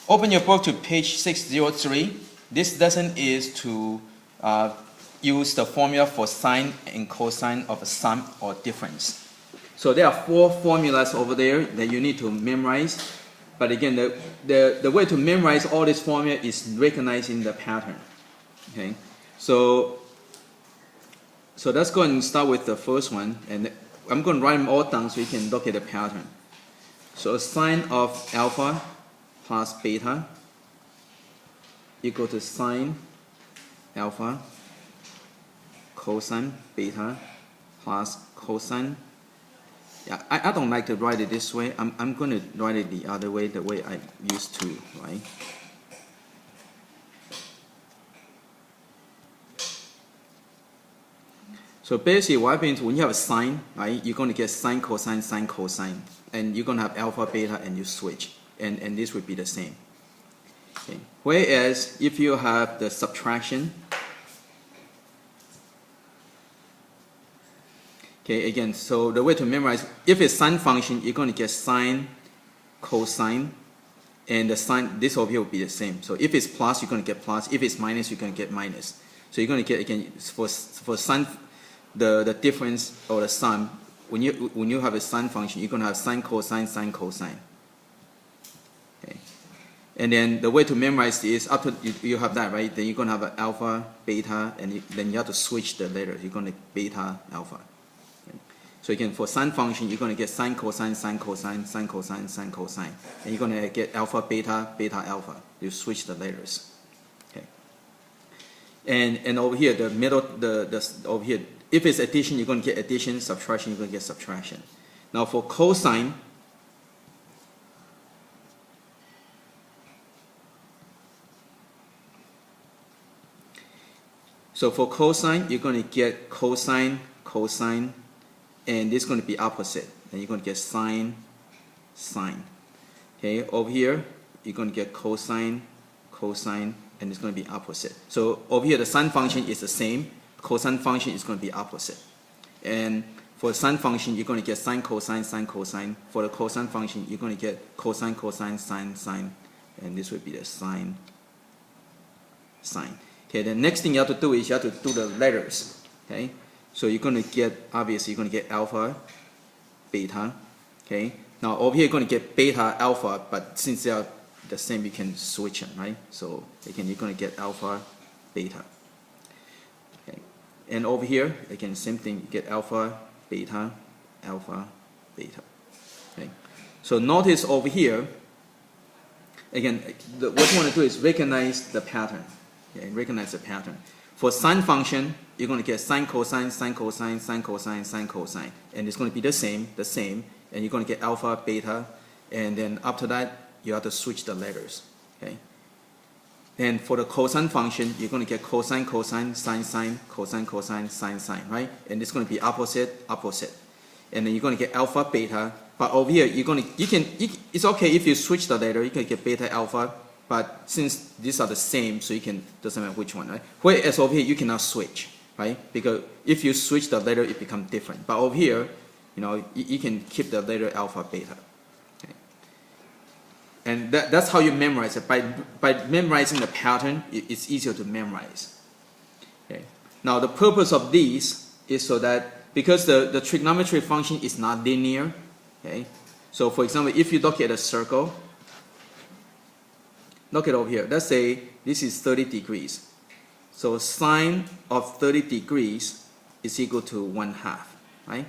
Open your book to page 603. This lesson is to use the formula for sine and cosine of a sum or difference. So there are 4 formulas over there that you need to memorize. But again, the way to memorize all this formula is recognizing the pattern. Okay, so let's go and start with the first one, and I'm going to write them all down so you can look at the pattern. So sine of alpha plus beta equal to sine alpha cosine beta plus cosine. Yeah, I don't like to write it this way. I'm going to write it the other way, the way I used to, right? So basically what happens when you have a sine, right, you're going to get sine cosine, sine cosine, and you're going to have alpha, beta, and you switch, and this would be the same. Okay. Whereas if you have the subtraction, okay, again, so the way to memorize, if it's sine function, you're going to get sine, cosine, and the sine, this over here will be the same. So if it's plus, you're going to get plus. If it's minus, you're going to get minus. So you're going to get, again, for sine, the difference or the sum, when you have a sine function, you're going to have sine, cosine, sine, cosine. Okay. And then the way to memorize this, after you have that, right, then you're going to have an alpha, beta, and then you have to switch the letters. You're going to beta, alpha. Okay. So again, for sine function, you're going to get sine, cosine, sine, cosine, sine, cosine, sine, cosine. And you're going to get alpha, beta, beta, alpha. You switch the letters. Okay. And over here, the middle, over here, if it's addition, you're going to get addition. Subtraction, you're going to get subtraction. Now for cosine, so for cosine, you're going to get cosine, cosine, and this is going to be opposite. And you're going to get sine, sine. Okay, over here, you're going to get cosine, cosine, and it's going to be opposite. So over here, the sine function is the same. Cosine function is going to be opposite. And for sine function, you're going to get sine, cosine, sine, cosine. For the cosine function, you're going to get cosine, cosine, sine, sine. And this would be the sine, sine. Okay, the next thing you have to do is you have to do the letters. Okay, so you're going to get, obviously, you're going to get alpha, beta. Okay, now over here, you're going to get beta, alpha, but since they are the same, you can switch them, right? So again, you're going to get alpha, beta. And over here, again, same thing, you get alpha, beta, alpha, beta. Okay. So notice over here, again, what you want to do is recognize the pattern. Okay, recognize the pattern. For sine function, you're going to get sine, cosine, sine, cosine, sine, cosine, sine, cosine. And it's going to be the same, and you're going to get alpha, beta, and then after that, you have to switch the letters. Okay. And for the cosine function, you're going to get cosine, cosine, sine, sine, cosine, cosine, sine, sine, right? And it's going to be opposite, opposite. And then you're going to get alpha, beta. But over here, it's okay if you switch the letter, you can get beta, alpha. But since these are the same, so you can, doesn't matter which one, right? Whereas over here, you cannot switch, right? Because if you switch the letter, it becomes different. But over here, you can keep the letter alpha, beta. And that's how you memorize it. By memorizing the pattern, it's easier to memorize. Okay. Now the purpose of these is so that, because the trigonometry function is not linear, okay? So for example, if you look at a circle, look at over here. Let's say this is 30 degrees. So sine of 30 degrees is equal to 1/2, right?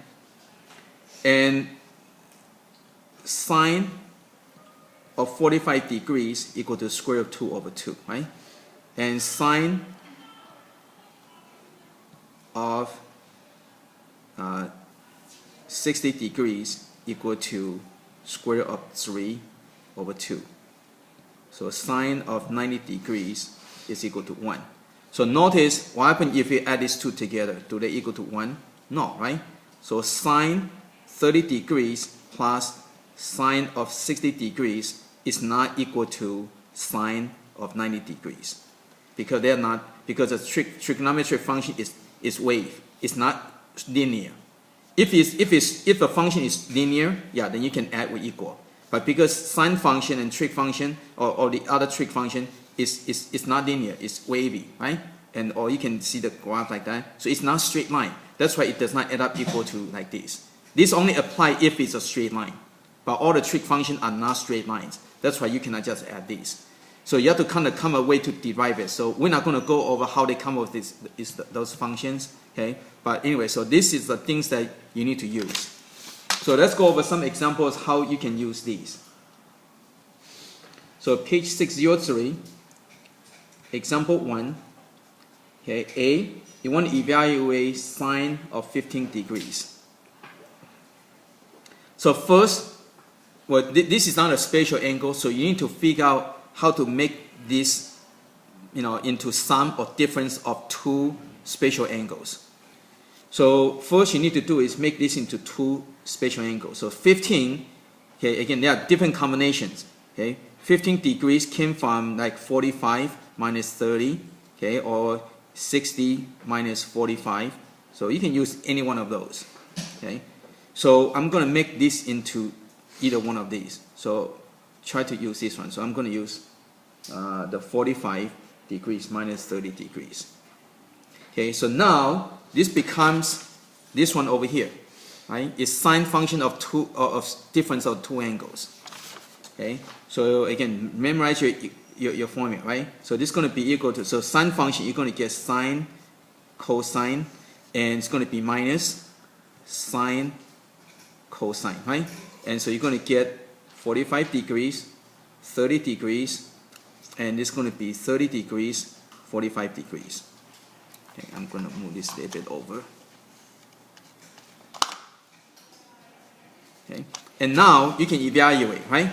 And sine of 45 degrees equal to square root of 2 over 2, right? And sine of 60 degrees equal to square root of 3 over 2. So sine of 90 degrees is equal to 1. So notice what happens if we add these two together. Do they equal to 1? No, right? So sine 30 degrees plus sine of 60 degrees is not equal to sine of 90 degrees, because they're not, because the trigonometry function is wave. It's not linear. If the function is linear, yeah, then you can add with equal. But because sine function and trig function or the other trig function is not linear, it's wavy, right? And or you can see the graph like that. So it's not straight line. That's why it does not add up equal to like this. This only apply if it's a straight line. But all the trig functions are not straight lines. That's why you cannot just add these. So you have to kind of come a way to derive it. So we're not going to go over how they come up with those functions. Okay. But anyway, so this is the things that you need to use. So let's go over some examples how you can use these. So page 603, example 1. Okay, A, you want to evaluate sine of 15 degrees. So first, well, this is not a spatial angle, so you need to figure out how to make this, into sum or difference of two spatial angles. So first you need to do is make this into two spatial angles. So 15, okay, again, there are different combinations. Okay, 15 degrees came from like 45 minus 30, okay, or 60 minus 45. So you can use any one of those. Okay, so I'm going to make this into either one of these. So try to use this one. So I'm going to use the 45 degrees minus 30 degrees. Okay, so now this becomes this one over here, right? It's sine function of difference of two angles. Okay, so again, memorize your formula, right? So this is going to be equal to, so sine function, you're going to get sine, cosine, and it's going to be minus sine, cosine, right? And so you're going to get 45 degrees, 30 degrees, and it's going to be 30 degrees, 45 degrees. Okay, I'm going to move this a little bit over. Okay, and now you can evaluate, right?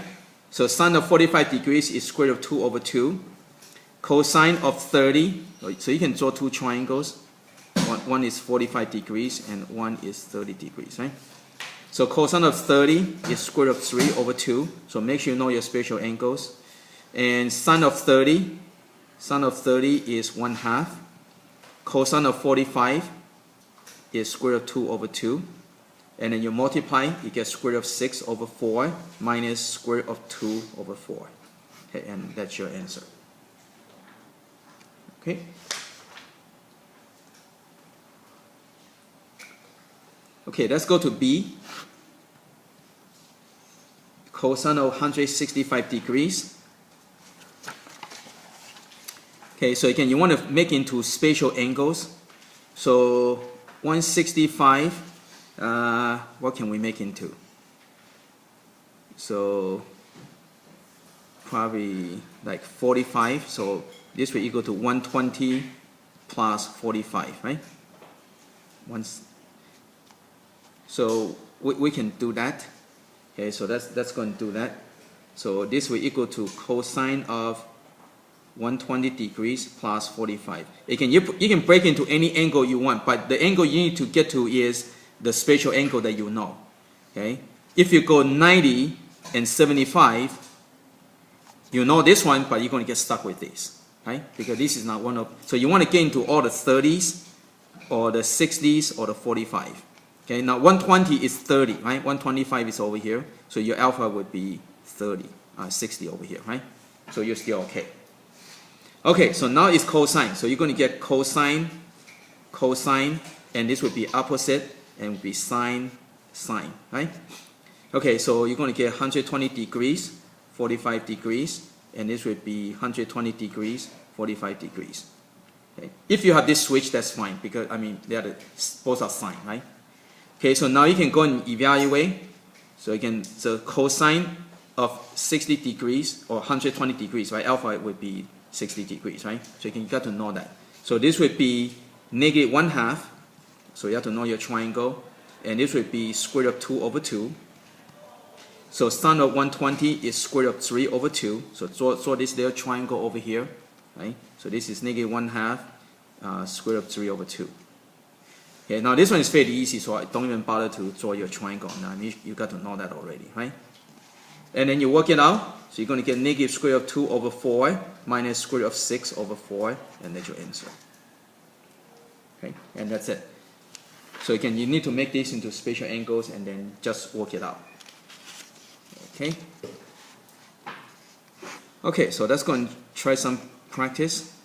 So sine of 45 degrees is square root of 2 over 2. Cosine of 30, so you can draw two triangles. One is 45 degrees and one is 30 degrees, right? So cosine of 30 is square root of 3 over 2. So make sure you know your spatial angles. And sine of 30 is 1/2. Cosine of 45 is square root of 2 over 2. And then you multiply, you get square root of 6 over 4 minus square root of 2 over 4. Okay, and that's your answer. Okay. Okay, let's go to B. Cosine of 165 degrees. Okay, so again, you want to make into spatial angles. So 165, what can we make into? So probably like 45. So this will equal to 120 plus 45, right? So we can do that. Okay, so that's going to do that. So this will equal to cosine of 120 degrees plus 45. Again, you can break into any angle you want, but the angle you need to get to is the spatial angle that you know. Okay, if you go 90 and 75, you know this one, but you're going to get stuck with this, right? Because this is not one of. So you want to get into all the 30s, or the 60s, or the 45. Okay, now 120 is 30, right? 125 is over here, so your alpha would be 60 over here, right? So you're still okay. Okay, so now it's cosine. So you're going to get cosine, cosine, and this would be opposite, and would be sine, sine, right? Okay, so you're going to get 120 degrees, 45 degrees, and this would be 120 degrees, 45 degrees. Okay, if you have this switch, that's fine, because I mean both are sine, right? Okay, so now you can go and evaluate. So again, the cosine of 60 degrees or 120 degrees, right? Alpha would be 60 degrees, right? So you got to know that. So this would be negative 1/2. So you have to know your triangle. And this would be square root of 2 over 2. So sine of 120 is square root of 3 over 2. So draw this little triangle over here, right? So this is negative 1/2 square root of 3 over 2. Okay, now this one is fairly easy, so I don't even bother to draw your triangle. Now you got to know that already, right? And then you work it out. So you're going to get negative square root of 2 over 4 minus square root of 6 over 4, and that's your answer. Okay, and that's it. So again, you need to make this into spatial angles and then just work it out. Okay. Okay, so let's go and try some practice.